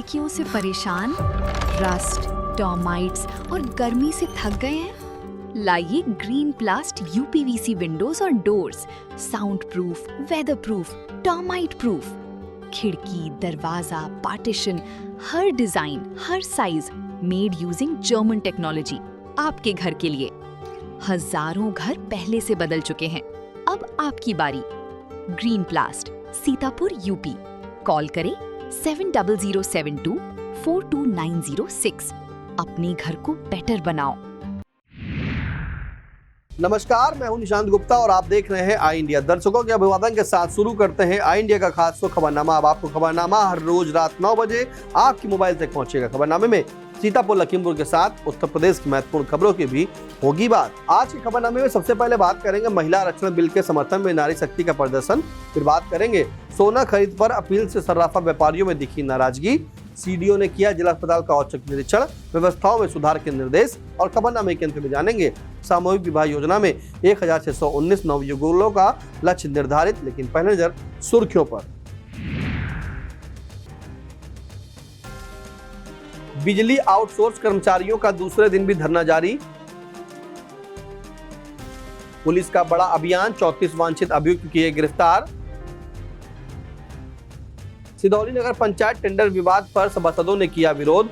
खिड़कियों से परेशान, रस्ट, टर्माइट्स और गर्मी से थक गए हैं? लाइए ग्रीन प्लास्ट यूपीवीसी विंडोज और doors, soundproof, weatherproof, termite proof. खिड़की, दरवाजा, पार्टीशन, हर डिजाइन, हर size, made using German technology, आपके घर के लिए। हजारों घर पहले से बदल चुके हैं, अब आपकी बारी। Green प्लास्ट, Sitapur, UP. कॉल करें 7072422906। अपने घर को बेटर बनाओ। नमस्कार, मैं हूं निशांत गुप्ता और आप देख रहे हैं आई इंडिया। दर्शकों के अभिवादन के साथ शुरू करते हैं आई इंडिया का खास खबरनामा। अब आपको खबरनामा हर रोज रात 9 बजे आपकी मोबाइल तक पहुंचेगा। खबरनामे में सीतापुर, लखीमपुर के साथ उत्तर प्रदेश की महत्वपूर्ण खबरों की भी होगी बात। आज के खबरनामे में सबसे पहले बात करेंगे महिला आरक्षण बिल के समर्थन में नारी शक्ति का प्रदर्शन। फिर बात करेंगे सोना खरीद पर अपील से सर्राफा व्यापारियों में दिखी नाराजगी। सीडीओ ने किया जिला अस्पताल का औचक निरीक्षण, व्यवस्थाओं में सुधार के निर्देश। और खबरनामे के अंत में जानेंगे सामूहिक विवाह योजना में 1619 नवयुवकों का लक्ष्य निर्धारित। लेकिन पहले नजर सुर्खियों पर। बिजली आउटसोर्स कर्मचारियों का दूसरे दिन भी धरना जारी। पुलिस का बड़ा अभियान, 34 वांछित अभियुक्त किए गिरफ्तार। सिधौली नगर पंचायत टेंडर विवाद पर सभासदों ने किया विरोध।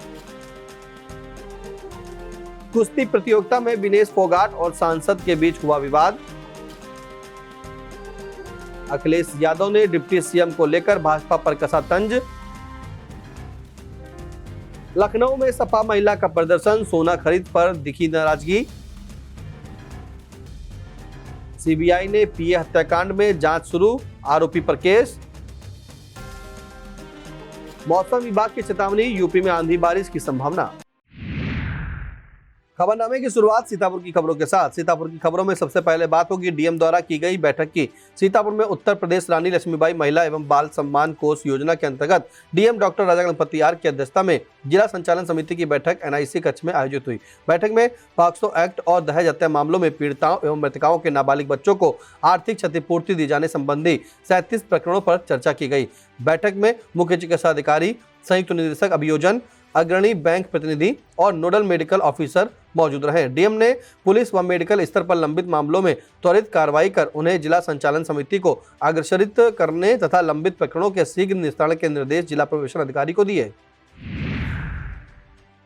कुश्ती प्रतियोगिता में विनेश फोगाट और सांसद के बीच हुआ विवाद। अखिलेश यादव ने डिप्टी सीएम को लेकर भाजपा पर कसा तंज। लखनऊ में सपा महिला का प्रदर्शन, सोना खरीद पर दिखी नाराजगी। सीबीआई ने पीए हत्याकांड में जांच शुरू, आरोपी पर केस। मौसम विभाग की चेतावनी, यूपी में आंधी बारिश की संभावना। खबरनामे की शुरुआत सीतापुर की खबरों के साथ। सीतापुर की खबरों में सबसे पहले बात होगी डीएम द्वारा की गई बैठक की। सीतापुर में उत्तर प्रदेश रानी लक्ष्मीबाई महिला एवं बाल सम्मान कोष योजना के अंतर्गत DM doctor Raja Ganapati R की अध्यक्षता में जिला संचालन समिति की बैठक एनआईसी कक्ष में आयोजित हुई। बैठक में पॉक्सो एक्ट और दहेज हत्या मामलों में पीड़िताओं एवं मृतकाओं के नाबालिग बच्चों को आर्थिक क्षतिपूर्ति दिए जाने संबंधी 37 प्रकरणों पर चर्चा की गई। बैठक में मुख्य चिकित्सा अधिकारी, संयुक्त निदेशक अभियोजन, अग्रणी बैंक प्रतिनिधि और नोडल मेडिकल ऑफिसर मौजूद रहे। डीएम ने पुलिस व मेडिकल स्तर पर लंबित मामलों में त्वरित कार्रवाई कर उन्हें जिला संचालन समिति को अग्रसरित करने तथा लंबित प्रकरणों के शीघ्र निस्तारण के निर्देश जिला प्रोबेशन अधिकारी को दिए।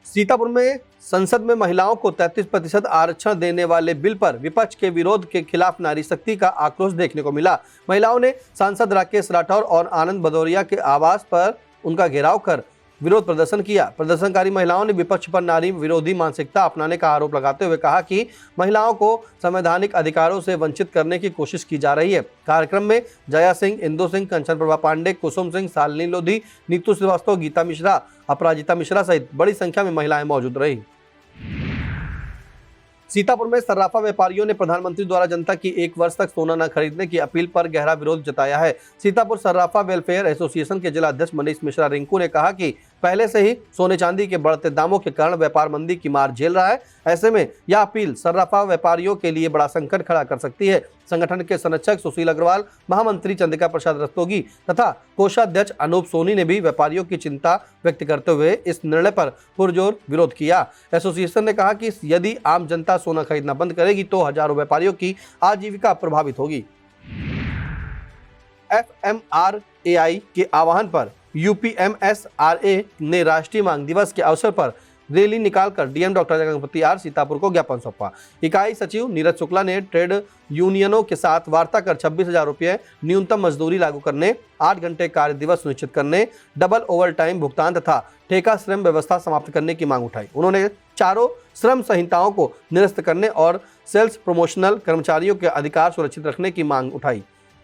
सीतापुर में संसद में महिलाओं को 33% आरक्षण देने वाले बिल पर विपक्ष के विरोध के खिलाफ नारी शक्ति का आक्रोश देखने को मिला। महिलाओं ने सांसद राकेश राठौर और आनंद भदौरिया के आवास पर उनका घेराव कर विरोध प्रदर्शन किया। प्रदर्शनकारी महिलाओं ने विपक्ष पर नारी विरोधी मानसिकता अपनाने का आरोप लगाते हुए कहा कि महिलाओं को संवैधानिक अधिकारों से वंचित करने की कोशिश की जा रही है। कार्यक्रम में जया सिंह, इंदु सिंह, कंचन प्रभा पांडे, कुसुम सिंह, शालिनी लोधी, नीतू श्रीवास्तव, गीता मिश्रा, अपराजिता मिश्रा सहित बड़ी संख्या में महिलाएं मौजूद रही। सीतापुर में सर्राफा व्यापारियों ने प्रधानमंत्री द्वारा जनता की 1 वर्ष तक सोना न खरीदने की अपील पर गहरा विरोध जताया है। सीतापुर सर्राफा वेलफेयर एसोसिएशन के जिला अध्यक्ष मनीष मिश्रा रिंकू ने कहा कि पहले से ही सोने चांदी के बढ़ते दामों के कारण व्यापार मंदी की मार झेल रहा है। ऐसे में यह अपील सर्राफा व्यापारियों के लिए बड़ा संकट खड़ा कर सकती है। संगठन के संरक्षक सुशील अग्रवाल, महामंत्री चंद्रिका प्रसाद रस्तोगी तथा कोषाध्यक्ष अनूप सोनी ने भी व्यापारियों की चिंता व्यक्त करते हुए इस निर्णय पर पुरजोर विरोध किया। एसोसिएशन ने कहा कि यदि आम जनता सोना खरीदना बंद करेगी तो हजारों व्यापारियों की आजीविका प्रभावित होगी। FMRAI के आह्वान पर UPMSRA ने राष्ट्रीय मांग दिवस के अवसर पर रैली निकालकर DM doctor Raja Ganapati R Sitapur को ज्ञापन सौंपा। इकाई सचिव नीरज शुक्ला ने ट्रेड यूनियनों के साथ वार्ता कर 26,000 रुपये न्यूनतम मजदूरी लागू करने, 8 घंटे कार्य दिवस सुनिश्चित करने, डबल ओवर टाइम भुगतान तथा ठेका श्रम व्यवस्था समाप्त करने की मांग उठाई। उन्होंने चारों श्रम संहिताओं को निरस्त करने और सेल्स प्रमोशनल कर्मचारियों के अधिकार सुरक्षित रखने की मांग उठाई।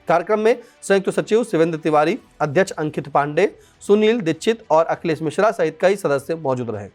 कार्यक्रम में संयुक्त सचिव शिवेंद्र तिवारी, अध्यक्ष अंकित पांडे, सुनील दीक्षित और अखिलेश मिश्रा सहित कई सदस्य मौजूद रहे।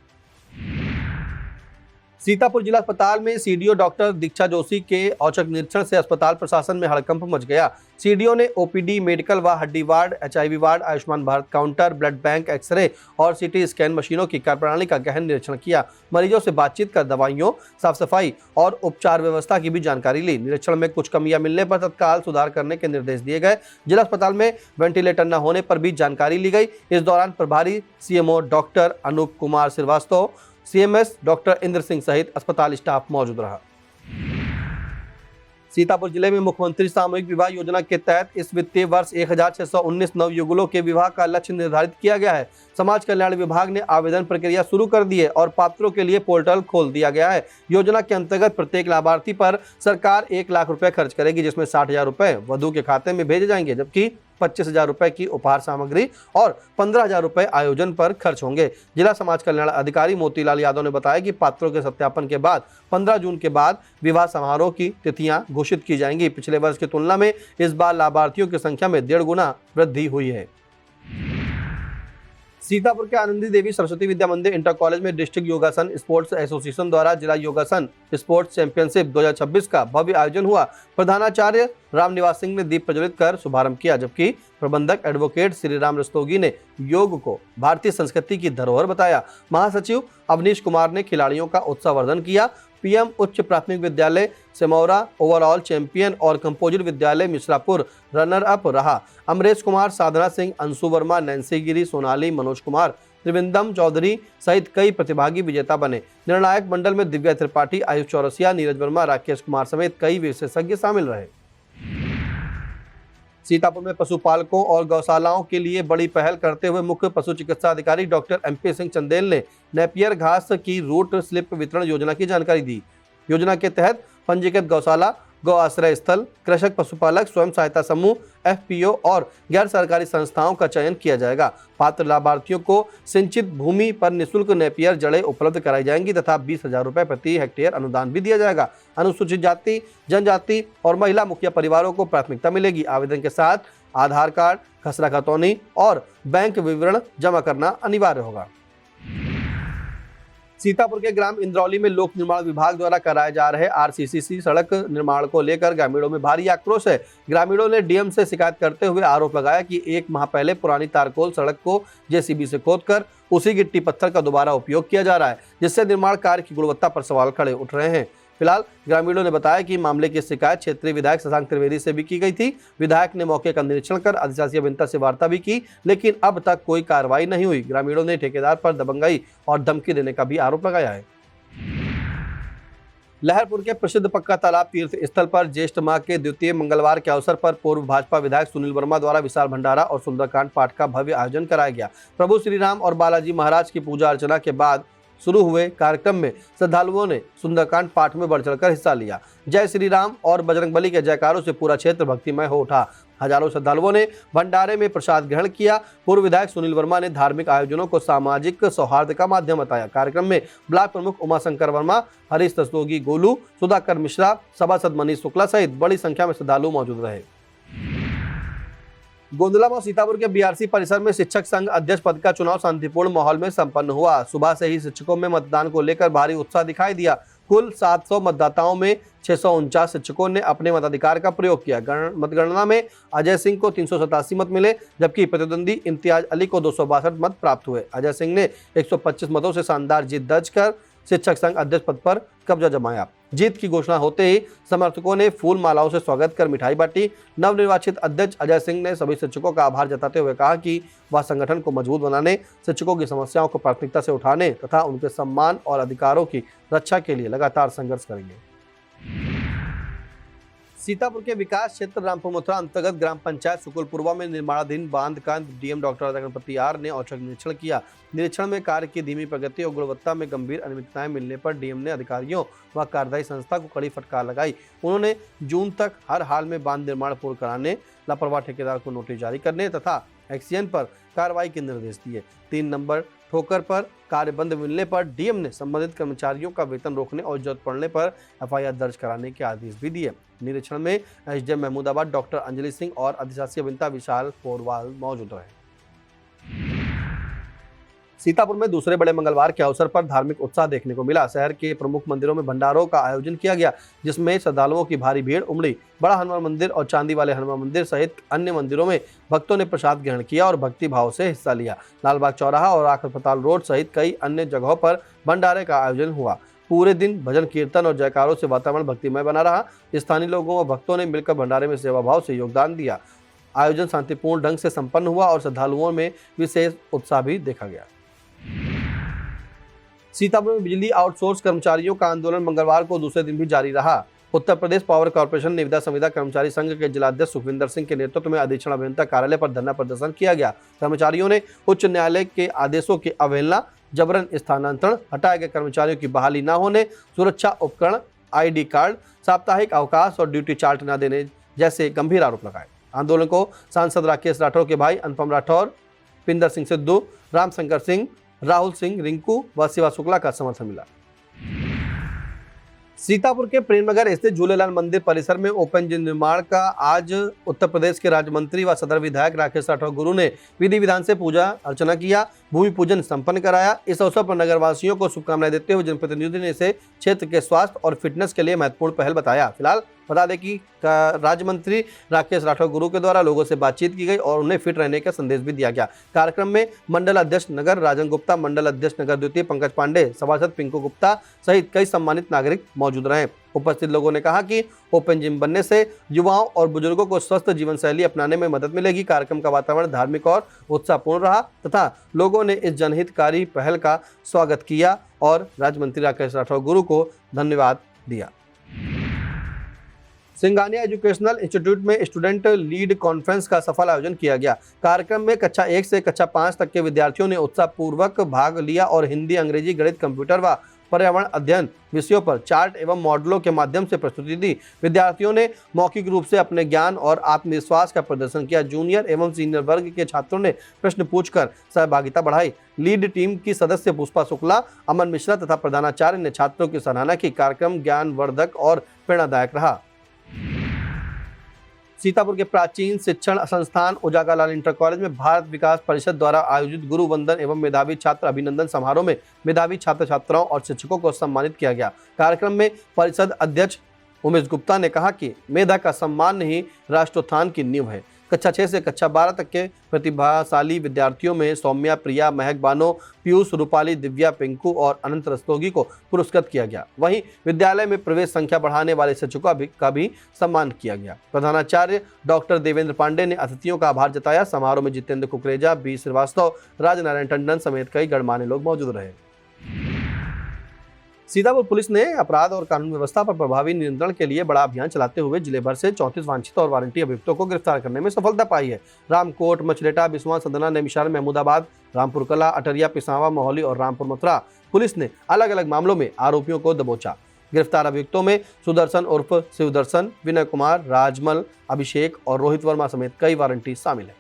सीतापुर जिला अस्पताल में सीडीओ डॉक्टर दीक्षा जोशी के औचक निरीक्षण से अस्पताल प्रशासन में हड़कंप मच गया। सीडीओ ने ओपीडी, मेडिकल व हड्डी ward, HIV ward, Ayushman Bharat counter, blood bank, X ray और सीटी स्कैन मशीनों की कार्यप्रणाली का गहन निरीक्षण किया। मरीजों से बातचीत कर दवाइयों, साफ सफाई और उपचार व्यवस्था की भी जानकारी ली। निरीक्षण में कुछ कमियां मिलने पर तत्काल सुधार करने के निर्देश दिए गए। जिला अस्पताल में वेंटिलेटर न होने पर भी जानकारी ली गई। इस दौरान प्रभारी CMO doctor Anup Kumar Srivastava, CMS doctor Indra Singh सहित अस्पताल स्टाफ मौजूद रहा। सीतापुर जिले में मुख्यमंत्री सामूहिक विवाह योजना के तहत इस वित्तीय वर्ष 1619 नवयुगलों के विवाह का लक्ष्य निर्धारित किया गया है। समाज कल्याण विभाग ने आवेदन प्रक्रिया शुरू कर दी है और पात्रों के लिए पोर्टल खोल दिया गया है। योजना के अंतर्गत प्रत्येक लाभार्थी पर सरकार 1 लाख रुपए खर्च करेगी, जिसमें 60,000 रुपए वधु के खाते में भेजे जाएंगे, जबकि 25,000 रुपए की उपहार सामग्री और 15,000 रुपए आयोजन पर खर्च होंगे। जिला समाज कल्याण अधिकारी मोतीलाल यादव ने बताया कि पात्रों के सत्यापन के बाद 15 जून के बाद विवाह समारोह की तिथियां घोषित की जाएंगी। पिछले वर्ष की तुलना में इस बार लाभार्थियों की संख्या में 1.5 गुना वृद्धि हुई है। सीतापुर के आनंदी देवी सरस्वती विद्या मंदिर इंटर कॉलेज में डिस्ट्रिक्ट योगासन स्पोर्ट्स एसोसिएशन द्वारा जिला योगासन स्पोर्ट्स चैंपियनशिप 2026 का भव्य आयोजन हुआ। प्रधानाचार्य रामनिवास सिंह ने दीप प्रज्वलित कर शुभारंभ किया, जबकि प्रबंधक एडवोकेट श्री राम रस्तोगी ने योग को भारतीय संस्कृति की धरोहर बताया। महासचिव अवनीश कुमार ने खिलाड़ियों का उत्साहवर्धन किया। पीएम उच्च प्राथमिक विद्यालय सिमौरा ओवरऑल चैंपियन और कंपोजिट विद्यालय मिश्रापुर रनर अप रहा। अमरेश कुमार, साधना सिंह, अंशु वर्मा, नैन्सी गिरी, सोनाली, मनोज कुमार, त्रिविंदम चौधरी सहित कई प्रतिभागी विजेता बने। निर्णायक मंडल में दिव्या त्रिपाठी, आयुष चौरसिया, नीरज वर्मा, राकेश कुमार समेत कई विशेषज्ञ शामिल रहे। सीतापुर में पशुपालकों और गौशालाओं के लिए बड़ी पहल करते हुए मुख्य पशु चिकित्सा अधिकारी डॉक्टर एमपी सिंह चंदेल ने नेपियर घास की रूट स्लिप वितरण योजना की जानकारी दी। योजना के तहत पंजीकृत गौशाला, गौ आश्रय स्थल, कृषक पशुपालक स्वयं सहायता समूह, एफपीओ और गैर सरकारी संस्थाओं का चयन किया जाएगा। पात्र लाभार्थियों को सिंचित भूमि पर निःशुल्क नेपियर जड़ें उपलब्ध कराई जाएंगी तथा 20,000 रुपए प्रति हेक्टेयर अनुदान भी दिया जाएगा। अनुसूचित जाति, जनजाति और महिला मुखिया परिवारों को प्राथमिकता मिलेगी। आवेदन के साथ आधार कार्ड, खसरा खतौनी और बैंक विवरण जमा करना अनिवार्य होगा। सीतापुर के ग्राम इंद्रौली में लोक निर्माण विभाग द्वारा कराए जा रहे आरसीसी सड़क निर्माण को लेकर ग्रामीणों में भारी आक्रोश है। ग्रामीणों ने डीएम से शिकायत करते हुए आरोप लगाया कि 1 माह पहले पुरानी तारकोल सड़क को जेसीबी से खोदकर उसी गिट्टी पत्थर का दोबारा उपयोग किया जा रहा है, जिससे निर्माण कार्य की गुणवत्ता पर सवाल खड़े उठ रहे हैं। फिलहाल ग्रामीणों ने बताया कि मामले की शिकायत क्षेत्रीय विधायक शशांक त्रिवेदी से भी की गई थी। विधायक ने मौके का निरीक्षण कर अधिशासी अभियंता से वार्ता भी की, लेकिन अब तक कोई कार्रवाई नहीं हुई। ग्रामीणों ने ठेकेदार पर दबंगई और धमकी देने का भी आरोप लगाया है। लहरपुर के प्रसिद्ध पक्का तालाब तीर्थ स्थल पर ज्येष्ठ माह के द्वितीय मंगलवार के अवसर पर पूर्व भाजपा विधायक सुनील वर्मा द्वारा विशाल भंडारा और सुंदरकांड पाठ का भव्य आयोजन कराया गया। प्रभु श्री राम और बालाजी महाराज की पूजा अर्चना के बाद शुरू हुए कार्यक्रम में श्रद्धालुओं ने सुंदरकांड पाठ में बढ़ चढ़कर हिस्सा लिया। जय श्री राम और बजरंगबली के जयकारों से पूरा क्षेत्र भक्तिमय हो उठा। हजारों श्रद्धालुओं ने भंडारे में प्रसाद ग्रहण किया। पूर्व विधायक सुनील वर्मा ने धार्मिक आयोजनों को सामाजिक सौहार्द का माध्यम बताया। कार्यक्रम में ब्लॉक प्रमुख उमाशंकर वर्मा, हरीश रस्तोगी, गोलू, सुधाकर मिश्रा, सभासद मनीष शुक्ला सहित बड़ी संख्या में श्रद्धालु मौजूद रहे। गोंदला व सीतापुर के बीआरसी परिसर में शिक्षक संघ अध्यक्ष पद का चुनाव शांतिपूर्ण माहौल में संपन्न हुआ। सुबह से ही शिक्षकों में मतदान को लेकर भारी उत्साह दिखाई दिया। कुल 700 मतदाताओं में 649 शिक्षकों ने अपने मताधिकार का प्रयोग किया। मतगणना में अजय सिंह को 387 मत मिले, जबकि प्रतिद्वंदी इम्तियाज अली को 262 मत प्राप्त हुए। अजय सिंह ने 125 मतों से शानदार जीत दर्ज कर शिक्षक संघ अध्यक्ष पद पर कब्जा जमाया। जीत की घोषणा होते ही समर्थकों ने फूल मालाओं से स्वागत कर मिठाई बांटी। नवनिर्वाचित अध्यक्ष अजय सिंह ने सभी शिक्षकों का आभार जताते हुए कहा कि वह संगठन को मजबूत बनाने, शिक्षकों की समस्याओं को प्राथमिकता से उठाने तथा उनके सम्मान और अधिकारों की रक्षा के लिए लगातार संघर्ष करेंगे। सीतापुर के विकास क्षेत्र रामपुर मथुरा अंतर्गत ग्राम पंचायत सुकुलपुरवा में निर्माणाधीन बांध का DM doctor Raja Ganapati R ने औचक निरीक्षण किया। निरीक्षण में कार्य की धीमी प्रगति और गुणवत्ता में गंभीर अनियमितताएं मिलने पर डीएम ने अधिकारियों व कार्यदायी संस्था को कड़ी फटकार लगाई। उन्होंने जून तक हर हाल में बांध निर्माण पूर्ण कराने, लापरवाह ठेकेदार को नोटिस जारी करने तथा एक्सीएन पर कार्रवाई के निर्देश दिए। 3 नंबर ठोकर पर कार्य बंद मिलने पर डीएम ने संबंधित कर्मचारियों का वेतन रोकने और जरूरत पड़ने पर एफआईआर दर्ज कराने के आदेश भी दिए। निरीक्षण में एसडीएम महमूदाबाद डॉक्टर अंजलि सिंह और अधिशासी अभियंता विशाल पोरवाल मौजूद रहे। सीतापुर में दूसरे बड़े मंगलवार के अवसर पर धार्मिक उत्साह देखने को मिला। शहर के प्रमुख मंदिरों में भंडारों का आयोजन किया गया, जिसमें श्रद्धालुओं की भारी भीड़ उमड़ी। बड़ा हनुमान मंदिर और चांदी वाले हनुमान मंदिर सहित अन्य मंदिरों में भक्तों ने प्रसाद ग्रहण किया और भक्ति भाव से हिस्सा लिया। लालबाग चौराहा और आख अस्पताल रोड सहित कई अन्य जगहों पर भंडारे का आयोजन हुआ। पूरे दिन भजन कीर्तन और जयकारों से वातावरण भक्तिमय बना रहा। स्थानीय लोगों व भक्तों ने मिलकर भंडारे में सेवा भाव से योगदान दिया। आयोजन शांतिपूर्ण ढंग से संपन्न हुआ और श्रद्धालुओं में विशेष उत्साह भी देखा गया। सीतापुर में बिजली आउटसोर्स कर्मचारियों का आंदोलन मंगलवार को दूसरे दिन भी जारी रहा। उत्तर प्रदेश पावर कॉर्पोरेशन निविदा संविदा कर्मचारी संघ के जिलाध्यक्ष सुखविंदर सिंह के नेतृत्व में अधीक्षण अभियंता कार्यालय पर धरना प्रदर्शन किया गया। कर्मचारियों ने उच्च न्यायालय के आदेशों की अवहेलना, जबरन स्थानांतरण, हटाए गए कर्मचारियों की बहाली न होने, सुरक्षा उपकरण, ID कार्ड, साप्ताहिक अवकाश और ड्यूटी चार्ट न देने जैसे गंभीर आरोप लगाए। आंदोलन को सांसद राकेश राठौर के भाई अनुपम राठौर, पिंदर सिंह सिद्धू, रामशंकर सिंह, राहुल सिंह, रिंकू व शिवा शुक्ला का समर्थन मिला। सीतापुर के प्रेमनगर स्थित झूलेलाल मंदिर परिसर में ओपन जिम निर्माण का आज उत्तर प्रदेश के राज्य मंत्री व सदर विधायक राकेश राठौर गुरु ने विधि विधान से पूजा अर्चना किया, भूमि पूजन संपन्न कराया। इस अवसर पर नगरवासियों को शुभकामनाएं देते हुए जनप्रतिनिधि ने इसे क्षेत्र के स्वास्थ्य और फिटनेस के लिए महत्वपूर्ण पहल बताया। फिलहाल बता दें कि राज्य मंत्री राकेश राठौर गुरु के द्वारा लोगों से बातचीत की गई और उन्हें फिट रहने का संदेश भी दिया गया। कार्यक्रम में मंडल अध्यक्ष नगर राजन गुप्ता, मंडल अध्यक्ष नगर द्वितीय पंकज पांडे, सभासद पिंकू गुप्ता सहित कई सम्मानित नागरिक मौजूद रहे। उपस्थित लोगों ने कहा कि ओपन जिम बनने से युवाओं और बुजुर्गों को स्वस्थ जीवन शैली अपनाने में मदद मिलेगी। कार्यक्रम का वातावरण धार्मिक और उत्साहपूर्ण रहा तथा लोगों ने इस जनहितकारी पहल का स्वागत किया और राज्य मंत्री राकेश राठौर गुरु को धन्यवाद दिया। सिंघानिया एजुकेशनल इंस्टीट्यूट में स्टूडेंट लीड कॉन्फ्रेंस का सफल आयोजन किया गया। कार्यक्रम में कक्षा 1 से कक्षा 5 तक के विद्यार्थियों ने उत्साहपूर्वक भाग लिया और हिंदी, अंग्रेजी, गणित, कंप्यूटर व पर्यावरण अध्ययन विषयों पर चार्ट एवं मॉडलों के माध्यम से प्रस्तुति दी। विद्यार्थियों ने मौखिक रूप से अपने ज्ञान और आत्मविश्वास का प्रदर्शन किया। जूनियर एवं सीनियर वर्ग के छात्रों ने प्रश्न पूछकर सहभागिता बढ़ाई। लीड टीम की सदस्य पुष्पा शुक्ला, अमन मिश्रा तथा प्रधानाचार्य ने छात्रों की सराहना की। कार्यक्रम ज्ञानवर्धक और प्रेरणादायक रहा। सीतापुर के प्राचीन शिक्षण संस्थान उजागालाल इंटर कॉलेज में भारत विकास परिषद द्वारा आयोजित गुरु वंदन एवं मेधावी छात्र अभिनंदन समारोह में मेधावी छात्र छात्राओं और शिक्षकों को सम्मानित किया गया। कार्यक्रम में परिषद अध्यक्ष उमेश गुप्ता ने कहा कि मेधा का सम्मान ही राष्ट्रोत्थान की नींव है। कक्षा 6 से कक्षा 12 तक के प्रतिभाशाली विद्यार्थियों में सौम्या, प्रिया, महक बानो, पीयूष, रूपाली, दिव्या, पिंकू और अनंत रस्तोगी को पुरस्कृत किया गया। वहीं विद्यालय में प्रवेश संख्या बढ़ाने वाले शिक्षकों का भी सम्मान किया गया। प्रधानाचार्य डॉक्टर देवेंद्र पांडे ने अतिथियों का आभार जताया। समारोह में जितेंद्र कुकरेजा, बी श्रीवास्तव, राजनारायण टंडन समेत कई गणमान्य लोग मौजूद रहे। सीतापुर पुलिस ने अपराध और कानून व्यवस्था पर प्रभावी नियंत्रण के लिए बड़ा अभियान चलाते हुए जिले भर से 34 वांछित और वारंटी अभियुक्तों को गिरफ्तार करने में सफलता पाई है। रामकोट, मछलेटा, बिस्वा, सदना, नैमिषारण्य, महमूदाबाद, रामपुर कला, अटरिया, पिसावा, मोहाली और रामपुर मथुरा पुलिस ने अलग अलग मामलों में आरोपियों को दबोचा। गिरफ्तार अभियुक्तों में सुदर्शन उर्फ शिवदर्शन, विनय कुमार, राजमल, अभिषेक और रोहित वर्मा समेत कई वारंटी शामिल है।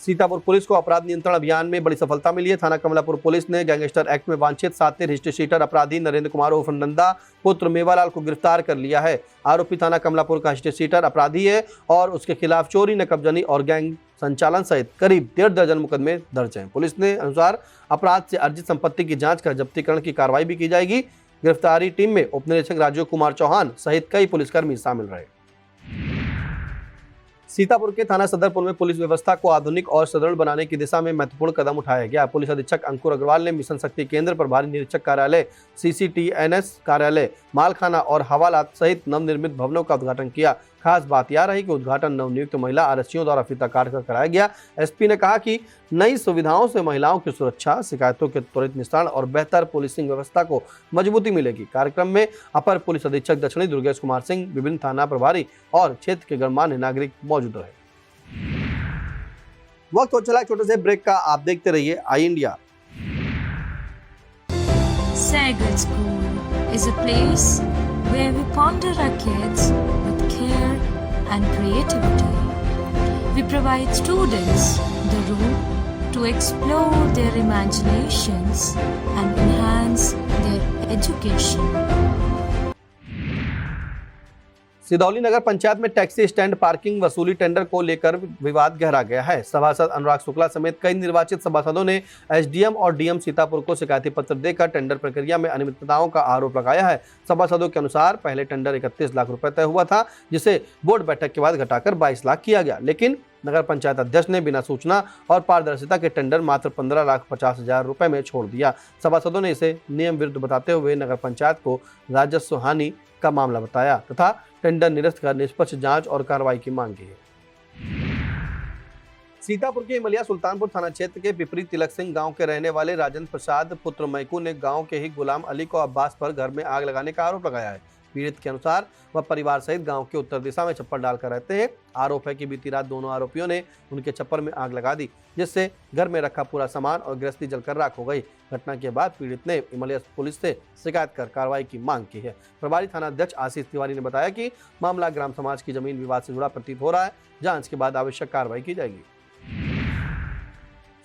सीतापुर पुलिस को अपराध नियंत्रण अभियान में बड़ी सफलता मिली है। थाना कमलापुर पुलिस ने गैंगस्टर एक्ट में वांछित सातिर हिस्ट्री शीटर अपराधी नरेंद्र कुमार उर्फ नंदा पुत्र मेवालाल को गिरफ्तार कर लिया है। आरोपी थाना कमलापुर का हिस्ट्री शीटर अपराधी है और उसके खिलाफ चोरी, नकबजनी और गैंग संचालन सहित करीब 1.5 दर्जन मुकदमे दर्ज हैं। पुलिस ने अनुसार अपराध से अर्जित संपत्ति की जाँच कर जब्तीकरण की कार्रवाई भी की जाएगी। गिरफ्तारी टीम में उप निरीक्षक राजीव कुमार चौहान सहित कई पुलिसकर्मी शामिल रहे। सीतापुर के थाना सदरपुर में पुलिस व्यवस्था को आधुनिक और सुदृढ़ बनाने की दिशा में महत्वपूर्ण कदम उठाया गया। पुलिस अधीक्षक अंकुर अग्रवाल ने मिशन शक्ति केंद्र, प्रभारी निरीक्षक कार्यालय, CCTNS कार्यालय, मालखाना और हवालात सहित नवनिर्मित भवनों का उद्घाटन किया। खास बात यह रही कि उद्घाटन नवनियुक्त महिला आरक्षियों द्वारा फीता काट कर कराया गया। SP ने कहा कि नई सुविधाओं से महिलाओं की सुरक्षा, शिकायतों के त्वरित निस्तारण और बेहतर पुलिसिंग व्यवस्था को मजबूती मिलेगी। कार्यक्रम में अपर पुलिस अधीक्षक दक्षिणी दुर्गेश कुमार सिंह, विभिन्न थाना प्रभारी और क्षेत्र के गणमान्य नागरिक मौजूद रहे। वक्त हो चला छोटे से ब्रेक का, आप देखते रहिए आई India. Sagat School is a place where we ponder our kids with care and creativity. We provide students the room to explore their imaginations and enhance their education. Sidhauli नगर पंचायत में टैक्सी स्टैंड पार्किंग वसूली tender को लेकर विवाद गहरा गया है। सभासद अनुराग शुक्ला समेत कई निर्वाचित सभासदों ने एसडीएम और डीएम सीतापुर को शिकायती पत्र देकर टेंडर प्रक्रिया में अनियमितताओं का आरोप लगाया है। सभासदों के अनुसार पहले टेंडर 31 लाख रुपए तय हुआ था, जिसे बोर्ड बैठक के बाद घटाकर 22 लाख किया गया, लेकिन नगर पंचायत अध्यक्ष ने बिना सूचना और पारदर्शिता के टेंडर मात्र 15,50,000 रुपए में छोड़ दिया। सभासदों ने इसे नियम विरुद्ध बताते हुए नगर पंचायत को राजस्व हानि का मामला बताया तथा टेंडर निरस्त कर निष्पक्ष जांच और कार्रवाई की मांग की है। सीतापुर के इमलिया सुल्तानपुर थाना क्षेत्र के पिपरी तिलक सिंह गांव के रहने वाले राजेंद्र प्रसाद पुत्र मैकू ने गांव के ही गुलाम अली को अब्बास पर घर में आग लगाने का आरोप लगाया है। पीड़ित के अनुसार वह परिवार सहित गांव के उत्तर दिशा में छप्पर डालकर रहते हैं। आरोप है कि बीती रात दोनों आरोपियों ने उनके छप्पर में आग लगा दी, जिससे घर में रखा पूरा सामान और गृहस्थी जलकर राख हो गई। घटना के बाद पीड़ित ने इमलिया पुलिस से शिकायत कर कार्रवाई की मांग की है। प्रभारी थाना अध्यक्ष आशीष तिवारी ने बताया कि मामला ग्राम समाज की जमीन विवाद से जुड़ा प्रतीत हो रहा है। जांच के बाद आवश्यक कार्रवाई की जाएगी।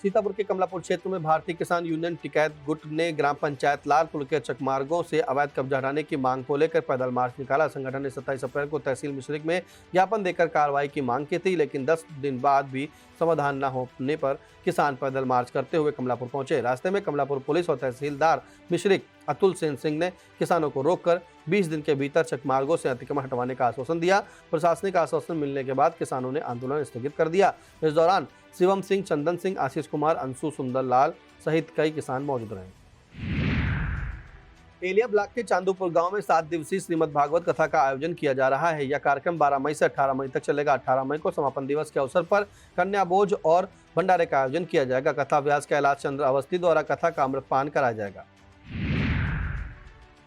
सीतापुर के कमलापुर क्षेत्र में भारतीय किसान यूनियन टिकैत गुट ने ग्राम पंचायत लालपुर के चकमार्गों से अवैध कब्जा हटाने की मांग को लेकर पैदल मार्च निकाला। संगठन ने 27 अप्रैल को तहसील मिश्रिक में ज्ञापन देकर कार्रवाई की मांग की थी, लेकिन 10 दिन बाद भी समाधान न होने पर किसान पैदल मार्च करते हुए कमलापुर पहुंचे। रास्ते में कमलापुर पुलिस और तहसीलदार मिश्रिक अतुल सेन सिंह ने किसानों को रोककर 20 दिन के भीतर चकमार्गों से अतिक्रमण हटवाने का आश्वासन दिया। प्रशासनिक आश्वासन मिलने के बाद किसानों ने आंदोलन स्थगित कर दिया। इस दौरान शिवम सिंह, चंदन सिंह, आशीष कुमार, अंशु सुंदर लाल सहित कई किसान मौजूद रहे। एलिया ब्लॉक के चांदूपुर गांव में 7 दिवसीय श्रीमद् भागवत कथा का आयोजन किया जा रहा है। यह कार्यक्रम 12 मई से 18 मई तक चलेगा। 18 मई को समापन दिवस के अवसर पर कन्या भोज और भंडारे का आयोजन किया जाएगा। कथा व्यास कैलाश चंद्र अवस्थी द्वारा कथा का अमृतपान कराया जाएगा।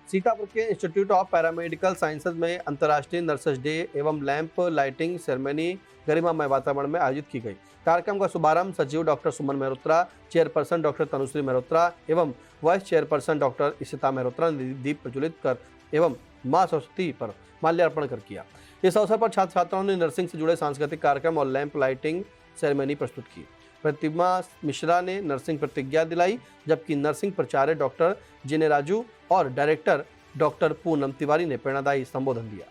सीतापुर के इंस्टीट्यूट ऑफ पैरामेडिकल साइंसेज में अंतर्राष्ट्रीय नर्सेस डे एवं लैंप लाइटिंग सेरेमनी गरिमामय वातावरण में आयोजित की गई। कार्यक्रम का शुभारंभ सचिव डॉक्टर सुमन मेहरोत्रा, चेयरपर्सन डॉक्टर तनुश्री मेहरोत्रा एवं vice chairperson doctor Ishita Mehrotra ने दीप प्रज्वलित कर एवं मां सरस्वती पर माल्यार्पण कर किया। इस अवसर पर छात्र छात्राओं ने नर्सिंग से जुड़े सांस्कृतिक कार्यक्रम और लैंप लाइटिंग सेरेमनी प्रस्तुत की। प्रतिमा मिश्रा ने नर्सिंग प्रतिज्ञा दिलाई, जबकि नर्सिंग प्राचार्य डॉक्टर जिने राजू और डायरेक्टर डॉक्टर पूनम तिवारी ने प्रेरणादायी संबोधन दिया।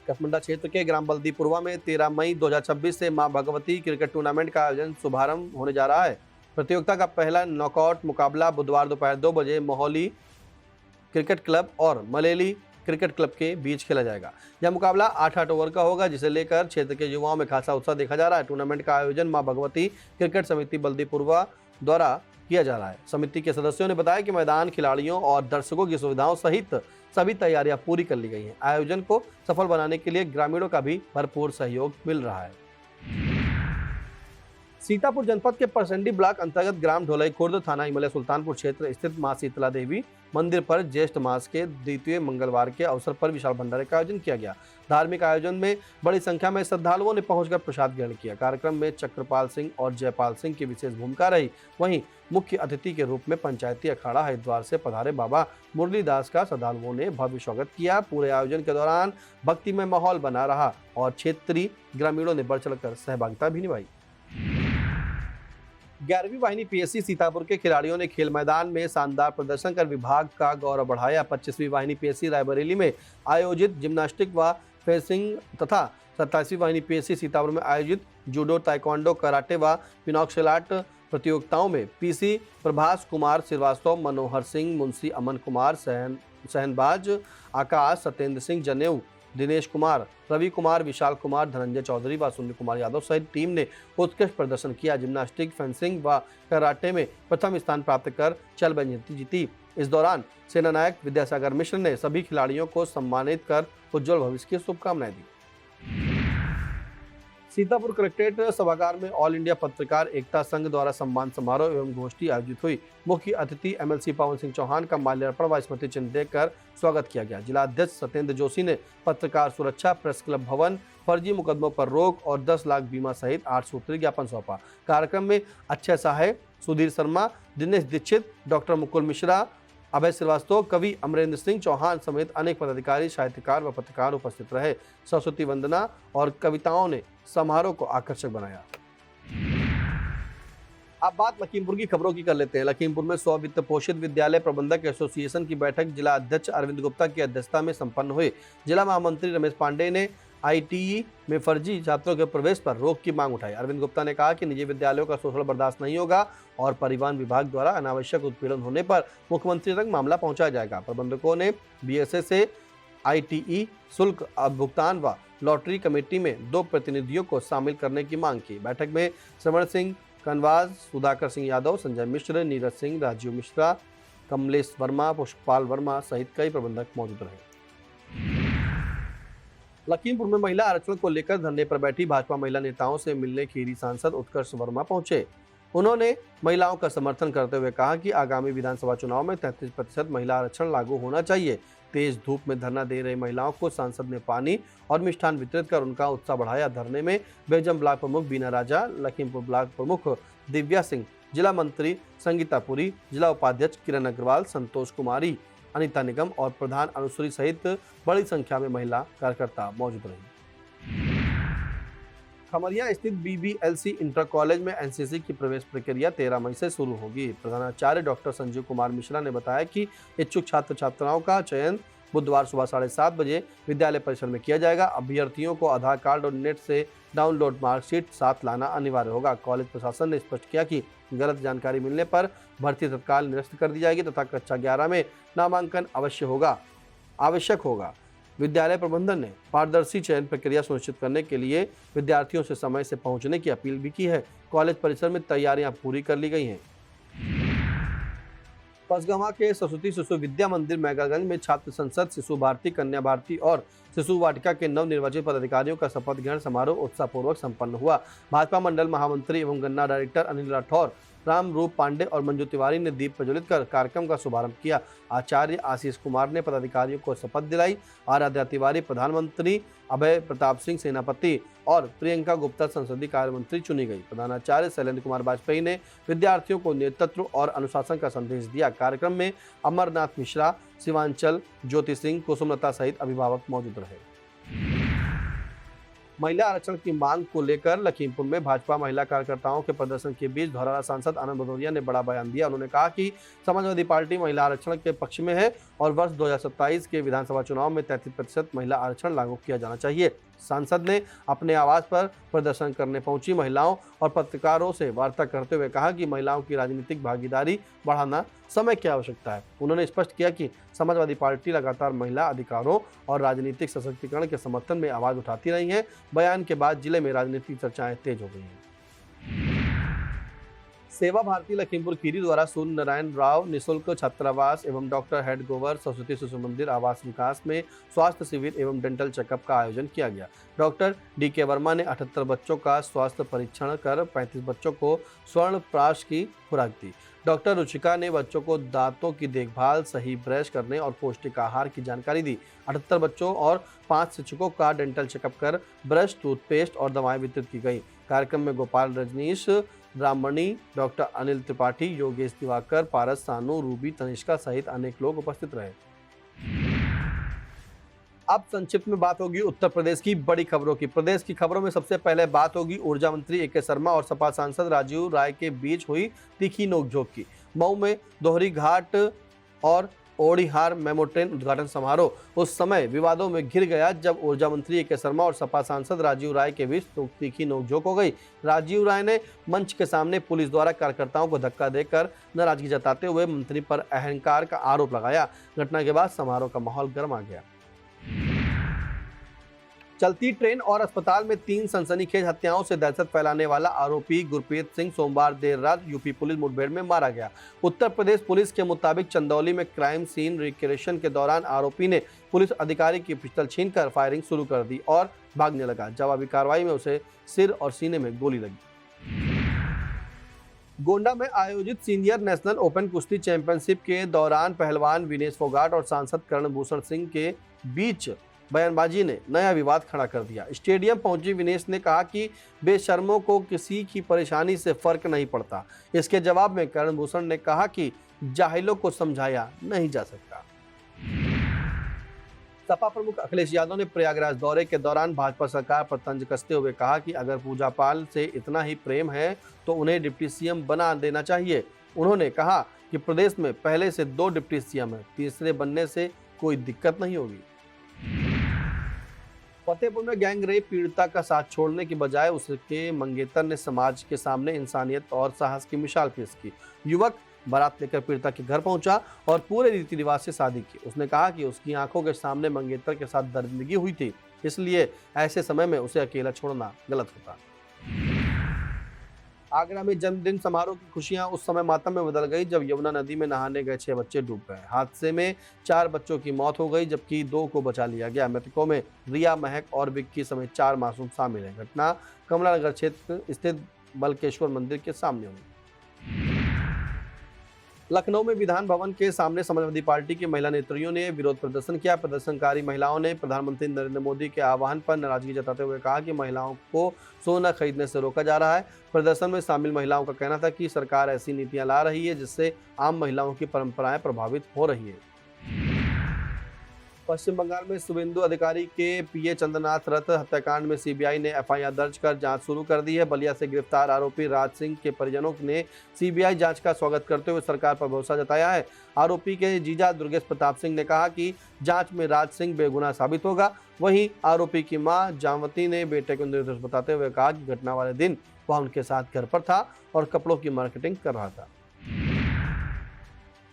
कसमुंडा क्षेत्र के ग्राम बल्दीपुरवा में 13 मई 2026 से मां भगवती क्रिकेट टूर्नामेंट का आयोजन शुभारंभ होने जा रहा है। प्रतियोगिता का पहला नॉकआउट मुकाबला बुधवार दोपहर 2 बजे मोहली क्रिकेट क्लब और मलेली क्रिकेट क्लब के बीच खेला जाएगा। यह मुकाबला 8 ओवर का होगा, जिसे लेकर क्षेत्र के युवाओं में खासा उत्साह देखा जा रहा है। टूर्नामेंट का आयोजन मां भगवती क्रिकेट समिति बल्दीपुरवा द्वारा किया जा रहा है। समिति के सदस्यों ने बताया कि मैदान, खिलाड़ियों और दर्शकों की सुविधाओं सहित सभी तैयारियां पूरी कर ली गई हैं। आयोजन को सफल बनाने के लिए ग्रामीणों का भी भरपूर सहयोग मिल रहा है। सीतापुर जनपद के परसंडी ब्लॉक अंतर्गत ग्राम ढोलई खुर्द, थाना इमलिया सुल्तानपुर क्षेत्र स्थित मां शीतला देवी मंदिर पर ज्येष्ठ मास के द्वितीय मंगलवार के अवसर पर विशाल भंडारे का आयोजन किया गया। धार्मिक आयोजन में बड़ी संख्या में श्रद्धालुओं ने पहुंचकर प्रसाद ग्रहण किया। कार्यक्रम में चक्रपाल सिंह और जयपाल सिंह की विशेष भूमिका रही। वहीं मुख्य अतिथि के रूप में पंचायती अखाड़ा हरिद्वार से पधारे बाबा मुरलीदास का श्रद्धालुओं ने भव्य स्वागत किया। पूरे आयोजन के दौरान भक्तिमय माहौल बना रहा और क्षेत्रीय ग्रामीणों ने बढ़ चढ़कर सहभागिता भी निभाई। 11वीं वाहिनी पीएससी सीतापुर के खिलाड़ियों ने खेल मैदान में शानदार प्रदर्शन कर विभाग का गौरव बढ़ाया। 25वीं वाहिनी पीएससी रायबरेली में आयोजित जिम्नास्टिक व फेंसिंग तथा 27वीं वाहिनी पीएससी सीतापुर में आयोजित जूडो, ताइक्वांडो, कराटे व पिनॉक्शल आर्ट प्रतियोगिताओं में पीसी प्रभास कुमार श्रीवास्तव, मनोहर सिंह मुंशी, अमन कुमार सहनबाज, आकाश, सत्येंद्र सिंह जनेऊ, दिनेश कुमार, रवि कुमार, विशाल कुमार, धनंजय चौधरी व सुनील कुमार यादव सहित टीम ने उत्कृष्ट प्रदर्शन किया। जिम्नास्टिक, फेंसिंग व कराटे में प्रथम स्थान प्राप्त कर चल बंजती जीती। इस दौरान सेना नायक विद्यासागर मिश्र ने सभी खिलाड़ियों को सम्मानित कर उज्जवल भविष्य की शुभकामनाएं दी। सीतापुर कलेक्ट्रेट सभागार में ऑल इंडिया पत्रकार एकता संघ द्वारा सम्मान समारोह एवं गोष्ठी आयोजित हुई। मुख्य अतिथि एमएलसी पवन सिंह चौहान का माल्यार्पण व स्मृति चिन्ह देकर स्वागत किया गया। जिला अध्यक्ष सत्येंद्र जोशी ने पत्रकार सुरक्षा, प्रेस क्लब भवन, फर्जी मुकदमों पर रोक और 10 लाख बीमा सहित 8 सूत्रीय ज्ञापन सौंपा। कार्यक्रम में अक्षय सहाय, सुधीर शर्मा, दिनेश दीक्षित, डॉक्टर मुकुल मिश्रा, अभय श्रीवास्तव, कवि अमरेंद्र सिंह चौहान समेत अनेक पदाधिकारी, साहित्यकार व पत्रकार उपस्थित रहे। सरस्वती वंदना और कविताओं ने समारोह को आकर्षक बनाया। अब बात लखीमपुर की खबरों की कर लेते हैं। लखीमपुर में स्व वित्त पोषित विद्यालय प्रबंधक एसोसिएशन की बैठक जिला अध्यक्ष अरविंद गुप्ता की अध्यक्षता में संपन्न हुई। जिला महामंत्री रमेश पांडेय ने आईटीई में फर्जी छात्रों के प्रवेश पर रोक की मांग उठाई। अरविंद गुप्ता ने कहा कि निजी विद्यालयों का शोषण बर्दाश्त नहीं होगा और परिवहन विभाग द्वारा अनावश्यक उत्पीड़न होने पर मुख्यमंत्री तक मामला पहुंचाया जाएगा। प्रबंधकों ने बीएसए से आईटीई शुल्क भुगतान व लॉटरी कमेटी में 2 प्रतिनिधियों को शामिल करने की मांग की। बैठक में श्रवण सिंह कनवाज, सुधाकर सिंह यादव, संजय मिश्र, नीरज सिंह, राजीव मिश्रा, कमलेश वर्मा, पुष्पपाल वर्मा सहित कई प्रबंधक मौजूद रहे। लखीमपुर में महिला आरक्षण को लेकर धरने पर बैठी भाजपा महिला नेताओं से मिलने खीरी सांसद उत्कर्ष वर्मा पहुंचे। उन्होंने महिलाओं का समर्थन करते हुए कहा कि आगामी विधानसभा चुनाव में 33% महिला आरक्षण लागू होना चाहिए। तेज धूप में धरना दे रही महिलाओं को सांसद ने पानी और मिष्ठान वितरित कर उनका उत्साह बढ़ाया। धरने में बेजम ब्लॉक प्रमुख बीना राजा, लखीमपुर ब्लॉक प्रमुख दिव्या सिंह, जिला मंत्री संगीता पुरी, जिला उपाध्यक्ष किरण अग्रवाल, संतोष कुमारी, अनिता निगम और प्रधान अनुसूरी सहित बड़ी संख्या में महिला कार्यकर्ता मौजूद रही। खमरिया स्थित बीबीएलसी इंटर कॉलेज में एनसीसी की प्रवेश प्रक्रिया 13 मई से शुरू होगी। प्रधानाचार्य डॉक्टर संजीव कुमार मिश्रा ने बताया कि इच्छुक छात्र छात्राओं का चयन बुधवार सुबह 7:30 बजे विद्यालय परिसर में किया जाएगा। अभ्यर्थियों को आधार कार्ड और नेट से डाउनलोड मार्कशीट साथ लाना अनिवार्य होगा। कॉलेज प्रशासन ने स्पष्ट किया कि गलत जानकारी मिलने पर भर्ती तत्काल निरस्त कर दी जाएगी तथा कक्षा 11 में नामांकन आवश्यक होगा। विद्यालय प्रबंधन ने पारदर्शी चयन प्रक्रिया सुनिश्चित करने के लिए विद्यार्थियों से समय से पहुंचने की अपील भी की है। कॉलेज परिसर में तैयारियां पूरी कर ली गई हैं। पसगवां के सरस्वती शिशु विद्या मंदिर मैगागंज में छात्र संसद, शिशु भारती, कन्या भारती और शिशु वाटिका के नवनिर्वाचित पदाधिकारियों का शपथ ग्रहण समारोह उत्साहपूर्वक संपन्न हुआ। भाजपा मंडल महामंत्री एवं गन्ना डायरेक्टर अनिल राठौर, राम रूप पांडे और मंजू तिवारी ने दीप प्रज्वलित कर कार्यक्रम का शुभारंभ किया। आचार्य आशीष कुमार ने पदाधिकारियों को शपथ दिलाई। आराध्या तिवारी प्रधानमंत्री, अभय प्रताप सिंह सेनापति और प्रियंका गुप्ता संसदीय कार्य मंत्री चुनी गई। प्रधानाचार्य शैलेंद्र कुमार वाजपेयी ने विद्यार्थियों को नेतृत्व और अनुशासन का संदेश दिया। कार्यक्रम में अमरनाथ मिश्रा, शिवांचल, ज्योति सिंह, कुसुमलता सहित अभिभावक मौजूद रहे। महिला आरक्षण की मांग को लेकर लखीमपुर में भाजपा महिला कार्यकर्ताओं के प्रदर्शन के बीच धौरहरा सांसद आनंद भदौरिया ने बड़ा बयान दिया। उन्होंने कहा कि समाजवादी पार्टी महिला आरक्षण के पक्ष में है और वर्ष 2027 के विधानसभा चुनाव में 33% महिला आरक्षण लागू किया जाना चाहिए। सांसद ने अपने आवास पर प्रदर्शन करने पहुंची महिलाओं और पत्रकारों से वार्ता करते हुए कहा कि महिलाओं की राजनीतिक भागीदारी बढ़ाना समय की आवश्यकता है। उन्होंने स्पष्ट किया कि समाजवादी पार्टी लगातार महिला अधिकारों और राजनीतिक सशक्तिकरण के समर्थन में आवाज उठाती रही है। बयान के बाद जिले में राजनीतिक चर्चाएं तेज हो गई हैं। सेवा भारती लखीमपुर खीरी द्वारा सूर्य नारायण राव निःशुल्क छात्रावास एवं डॉक्टर हेड गोवर सरस्वती शिशु मंदिर आवास विकास में स्वास्थ्य शिविर एवं डेंटल चेकअप का आयोजन किया गया। डॉक्टर डीके वर्मा ने 78 बच्चों का स्वास्थ्य परीक्षण कर 35 बच्चों को स्वर्ण प्राश की खुराक दी। डॉक्टर रुचिका ने बच्चों को दांतों की देखभाल, सही ब्रश करने और पौष्टिक आहार की जानकारी दी। 78 बच्चों और 5 शिक्षकों का डेंटल चेकअप कर ब्रश, टूथपेस्ट और दवाएं वितरित की गई। कार्यक्रम में गोपाल रजनीश, ब्राह्मणी, डॉक्टर अनिल त्रिपाठी, योगेश दिवाकर, पारस सानू, रूबी, तनिष्का सहित अनेक लोग उपस्थित रहे। अब संक्षिप्त में बात होगी उत्तर प्रदेश की बड़ी खबरों की। प्रदेश की खबरों में सबसे पहले बात होगी ऊर्जा मंत्री ए.के. शर्मा और सपा सांसद राजीव राय के बीच हुई तीखी नोकझोंक की। मऊ में दोहरी घाट और ओड़िहार मेमो ट्रेन उद्घाटन समारोह उस समय विवादों में घिर गया जब ऊर्जा मंत्री ए.के. शर्मा और सपा सांसद राजीव राय के बीच तीखी नोकझोंक हो गई। राजीव राय ने मंच के सामने पुलिस द्वारा कार्यकर्ताओं को धक्का देकर नाराजगी जताते हुए मंत्री पर अहंकार का आरोप लगाया। घटना के बाद समारोह का माहौल गर्मा गया। चलती ट्रेन और अस्पताल में 3 सनसनीखेज हत्याओं से दहशत फैलाने वाला आरोपी गुरप्रीत सिंह सोमवार देर रात यूपी पुलिस मुठभेड़ में मारा गया। उत्तर प्रदेश पुलिस के मुताबिक चंदौली में क्राइम सीन रिक्रिएशन के दौरान आरोपी ने पुलिस अधिकारी की पिस्टल छीनकर फायरिंग शुरू कर दी और भागने लगा। जवाबी कार्रवाई में उसे सिर और सीने में गोली लगी। गोंडा में आयोजित सीनियर नेशनल ओपन कुश्ती चैंपियनशिप के दौरान पहलवान विनेश फोगाट और सांसद कर्णभूषण सिंह के बीच बयानबाजी ने नया विवाद खड़ा कर दिया। स्टेडियम पहुंची विनेश ने कहा कि बेशर्मों को किसी की परेशानी से फर्क नहीं पड़ता। इसके जवाब में कर्णभूषण ने कहा कि जाहिलों को समझाया नहीं जा सकता। सपा प्रमुख अखिलेश यादव ने प्रयागराज दौरे के दौरान भाजपा सरकार पर तंज कसते हुए कहा कि अगर पूजा पाल से इतना ही प्रेम है तो उन्हें डिप्टी सीएम बना देना चाहिए। उन्होंने कहा कि प्रदेश में पहले से 2 डिप्टी सीएम हैं, तीसरे बनने से कोई दिक्कत नहीं होगी। फतेहपुर में गैंग रेप पीड़िता का साथ छोड़ने की बजाय उसके मंगेतर ने समाज के सामने इंसानियत और साहस की मिसाल पेश की। युवक बारात लेकर पीड़िता के घर पहुंचा और पूरे रीति रिवाज से शादी की। उसने कहा कि उसकी आंखों के सामने मंगेतर के साथ दरिंदगी हुई थी, इसलिए ऐसे समय में उसे अकेला छोड़ना गलत होता। आगरा में जन्मदिन समारोह की खुशियां उस समय मातम में बदल गई जब यमुना नदी में नहाने गए 6 बच्चे डूब गए। हादसे में 4 बच्चों की मौत हो गई जबकि 2 को बचा लिया गया। मृतकों में रिया, महक और विक्की समेत 4 मासूम शामिल हैं। घटना कमलानगर क्षेत्र स्थित बलकेश्वर मंदिर के सामने हुई। लखनऊ में विधान भवन के सामने समाजवादी पार्टी की महिला नेत्रियों ने विरोध प्रदर्शन किया। प्रदर्शनकारी महिलाओं ने प्रधानमंत्री नरेंद्र मोदी के आह्वान पर नाराजगी जताते हुए कहा कि महिलाओं को सोना खरीदने से रोका जा रहा है। प्रदर्शन में शामिल महिलाओं का कहना था कि सरकार ऐसी नीतियां ला रही है जिससे आम महिलाओं की परंपराएं प्रभावित हो रही है। पश्चिम बंगाल में शुभेंदु अधिकारी के पीए चंद्रनाथ रथ हत्याकांड में सीबीआई ने एफआईआर दर्ज कर जांच शुरू कर दी है। बलिया से गिरफ्तार आरोपी राज सिंह के परिजनों ने सीबीआई जांच का स्वागत करते हुए सरकार पर भरोसा जताया है। आरोपी के जीजा दुर्गेश प्रताप सिंह ने कहा कि जांच में राज सिंह बेगुनाह साबित होगा। वहीं आरोपी की मां जामवती ने बेटे को निर्दोष बताते हुए कहा कि घटना वाले दिन वह उनके साथ घर पर था और कपड़ों की मार्केटिंग कर रहा था।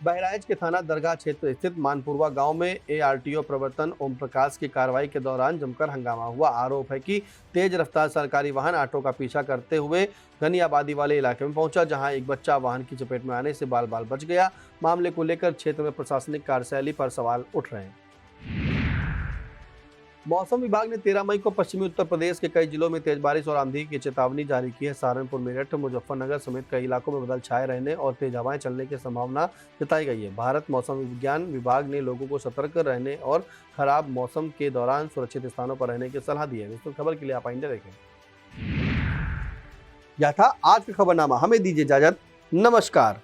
बहराइच के थाना दरगाह क्षेत्र स्थित मानपुरवा गांव में एआरटीओ प्रवर्तन ओम प्रकाश की कार्रवाई के दौरान जमकर हंगामा हुआ। आरोप है कि तेज रफ्तार सरकारी वाहन ऑटो का पीछा करते हुए घनी आबादी वाले इलाके में पहुंचा, जहां एक बच्चा वाहन की चपेट में आने से बाल बाल बच गया। मामले को लेकर क्षेत्र में प्रशासनिक कार्यशैली पर सवाल उठ रहे हैं। मौसम विभाग ने 13 मई को पश्चिमी उत्तर प्रदेश के कई जिलों में तेज बारिश और आंधी की चेतावनी जारी की है। सहारनपुर, मेरठ, मुजफ्फरनगर समेत कई इलाकों में बादल छाए रहने और तेज हवाएं चलने की संभावना जताई गई है। भारत मौसम विज्ञान विभाग ने लोगों को सतर्क रहने और खराब मौसम के दौरान सुरक्षित स्थानों पर रहने की सलाह दी है। विस्तृत खबर के लिए आप आइंदे देखें। यह था आज का खबरनामा। हमें दीजिए इजाजत। नमस्कार।